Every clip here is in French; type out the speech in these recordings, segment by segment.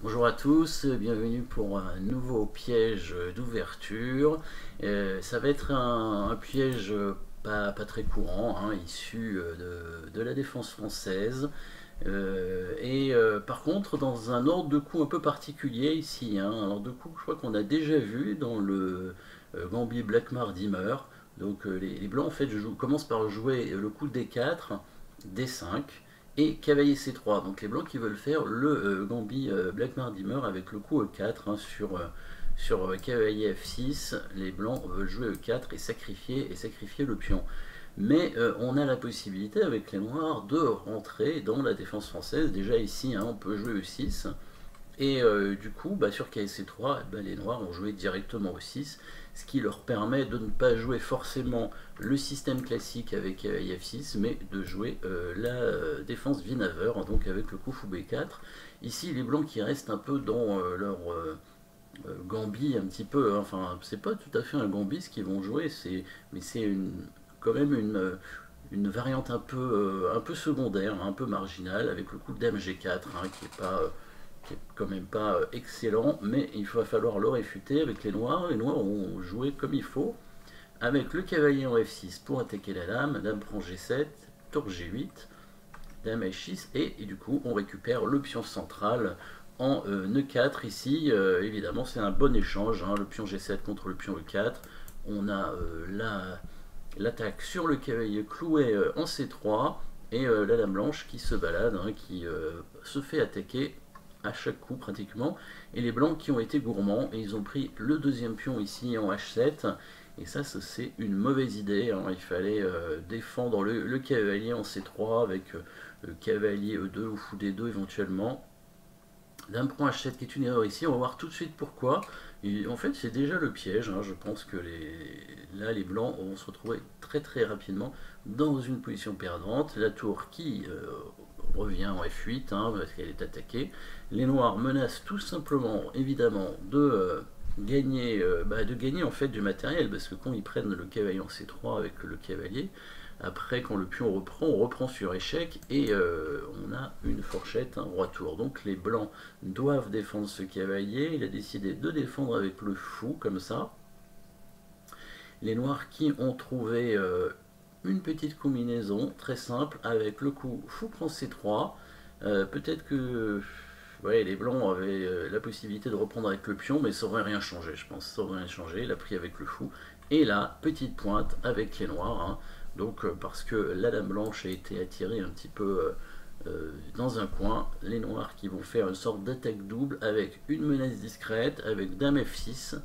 Bonjour à tous, bienvenue pour un nouveau piège d'ouverture. Ça va être un piège pas très courant, hein, issu de la défense française. Par contre, dans un ordre de coup un peu particulier ici, hein, un ordre de coup que je crois qu'on a déjà vu dans le Gambit Black Dimmer. Donc les blancs en fait commencent par jouer le coup D4, D5 et cavalier C3. Donc les blancs qui veulent faire le Gambit Black Dimmer avec le coup E4 hein, sur cavalier F6. Les blancs veulent jouer E4 et sacrifier le pion. Mais on a la possibilité avec les noirs de rentrer dans la défense française. Déjà ici, hein, on peut jouer E6. Et du coup, sur KSC3, les noirs ont joué directement au 6, ce qui leur permet de ne pas jouer forcément le système classique avec F6, mais de jouer la défense Winawer, donc avec le coup fou B4. Ici, les blancs qui restent un peu dans leur Gambit, un petit peu, hein, enfin, c'est pas tout à fait un Gambit ce qu'ils vont jouer, mais c'est quand même une variante un peu secondaire, un peu marginale, avec le coup de Dame G4, hein, qui est quand même pas excellent, mais il va falloir le réfuter avec les noirs. Les noirs ont joué comme il faut, avec le cavalier en F6 pour attaquer la dame, dame prend G7, tour G8, dame H6, et du coup on récupère le pion central en E4 ici. Évidemment c'est un bon échange, hein, le pion G7 contre le pion E4. On a l'attaque sur le cavalier cloué en C3, et la dame blanche qui se balade, hein, qui se fait attaquer à chaque coup pratiquement, et les blancs qui ont été gourmands, et ils ont pris le deuxième pion ici en H7, et ça c'est une mauvaise idée, hein. Il fallait défendre le cavalier en C3 avec le cavalier E2 ou fou D2 éventuellement. Dame prend H7 qui est une erreur ici, on va voir tout de suite pourquoi. Et en fait c'est déjà le piège, hein. Je pense que là les blancs vont se retrouver très très rapidement dans une position perdante. La tour qui revient en F8 hein, parce qu'elle est attaquée. Les noirs menacent tout simplement évidemment de gagner en fait du matériel, parce que quand ils prennent le cavalier en C3 avec le cavalier, après, quand le pion reprend, on reprend sur échec et on a une fourchette, un roi tour. Donc les blancs doivent défendre ce cavalier. Il a décidé de défendre avec le fou, comme ça. Les noirs qui ont trouvé une petite combinaison très simple avec le coup fou prend C3. Peut-être que ouais, les blancs avaient la possibilité de reprendre avec le pion, mais ça aurait rien changé, je pense. Ça aurait rien changé. Il a pris avec le fou. Et là, petite pointe avec les noirs, hein. Donc, parce que la dame blanche a été attirée un petit peu dans un coin, les noirs qui vont faire une sorte d'attaque double avec une menace discrète, avec dame F6,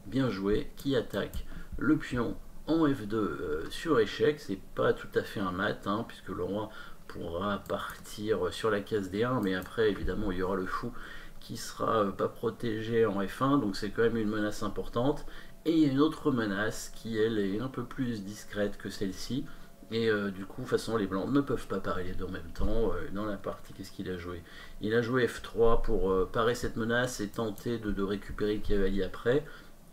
bien joué, qui attaque le pion en F2 sur échec. C'est pas tout à fait un mat, hein, puisque le roi pourra partir sur la case D1, mais après évidemment il y aura le fou qui sera pas protégé en F1, donc c'est quand même une menace importante. Et il y a une autre menace qui elle est un peu plus discrète que celle-ci, et du coup, de toute façon, les blancs ne peuvent pas parer les deux en même temps. Dans la partie, qu'est-ce qu'il a joué? Il a joué F3 pour parer cette menace et tenter de récupérer le cavalier après.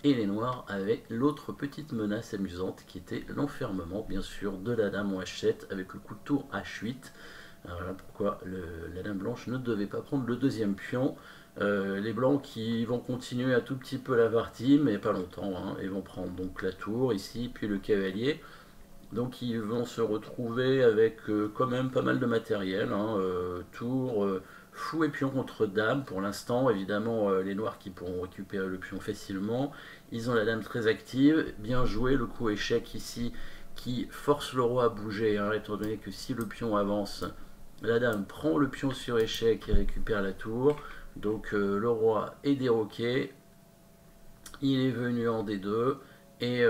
Et les noirs avaient l'autre petite menace amusante qui était l'enfermement, bien sûr, de la dame en H7 avec le coup de tour H8. Alors voilà pourquoi la dame blanche ne devait pas prendre le deuxième pion. Les blancs qui vont continuer un tout petit peu la partie, mais pas longtemps, hein. Ils vont prendre donc la tour ici, puis le cavalier. Donc ils vont se retrouver avec quand même pas mal de matériel, hein, tour, fou et pion contre dame pour l'instant. Évidemment, les noirs qui pourront récupérer le pion facilement. Ils ont la dame très active, bien joué, le coup échec ici qui force le roi à bouger, hein, étant donné que si le pion avance, la dame prend le pion sur échec et récupère la tour. Donc le roi est déroqué, il est venu en D2, et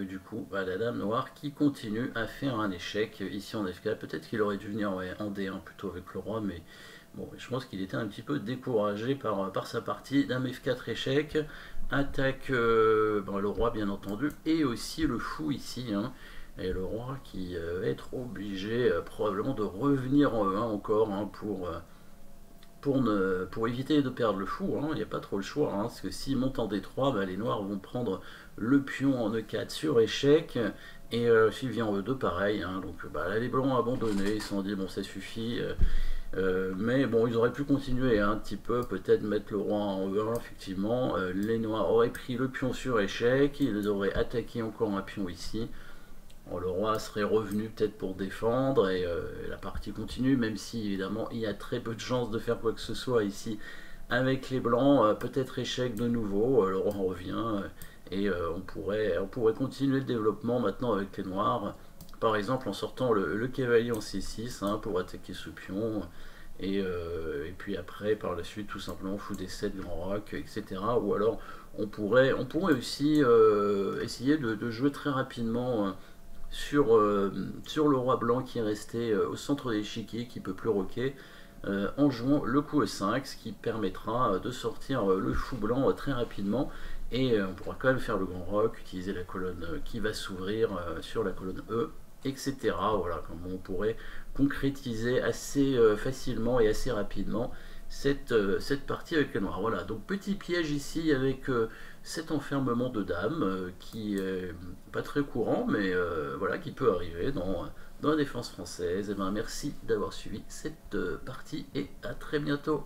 du coup, la dame noire qui continue à faire un échec ici en F4. Peut-être qu'il aurait dû venir en D1 plutôt avec le roi, mais bon, je pense qu'il était un petit peu découragé par sa partie. Dame F4 échec, attaque le roi bien entendu, et aussi le fou ici, hein. Et le roi qui va être obligé probablement de revenir en E1 encore, hein, pour éviter de perdre le fou, hein. Il n'y a pas trop le choix, hein, parce que s'ils montent en D3, les noirs vont prendre le pion en E4 sur échec, et s'il vient en E2, pareil, hein. Donc là, les blancs ont abandonné, ils se sont dit, bon, ça suffit, Mais bon, ils auraient pu continuer un petit peu, peut-être mettre le roi en E1, effectivement. Les noirs auraient pris le pion sur échec, ils auraient attaqué encore un pion ici. Bon, le roi serait revenu peut-être pour défendre et la partie continue, même si évidemment il y a très peu de chances de faire quoi que ce soit ici avec les blancs. Peut-être échec de nouveau, le roi revient et on pourrait continuer le développement maintenant avec les noirs. Par exemple en sortant le cavalier en C6 hein, pour attaquer ce pion. Et puis après, par la suite, tout simplement fou D7, grand roc, etc. Ou alors, on pourrait aussi essayer de jouer très rapidement sur le roi blanc qui est resté au centre de l'échiquier, qui ne peut plus roquer, en jouant le coup E5, ce qui permettra de sortir le fou blanc très rapidement. Et on pourra quand même faire le grand roc, utiliser la colonne qui va s'ouvrir sur la colonne E, etc. Voilà comment on pourrait concrétiser assez facilement et assez rapidement cette partie avec les noirs. Voilà, donc petit piège ici avec cet enfermement de dames qui est pas très courant, mais voilà, qui peut arriver dans la défense française. Et ben, merci d'avoir suivi cette partie et à très bientôt.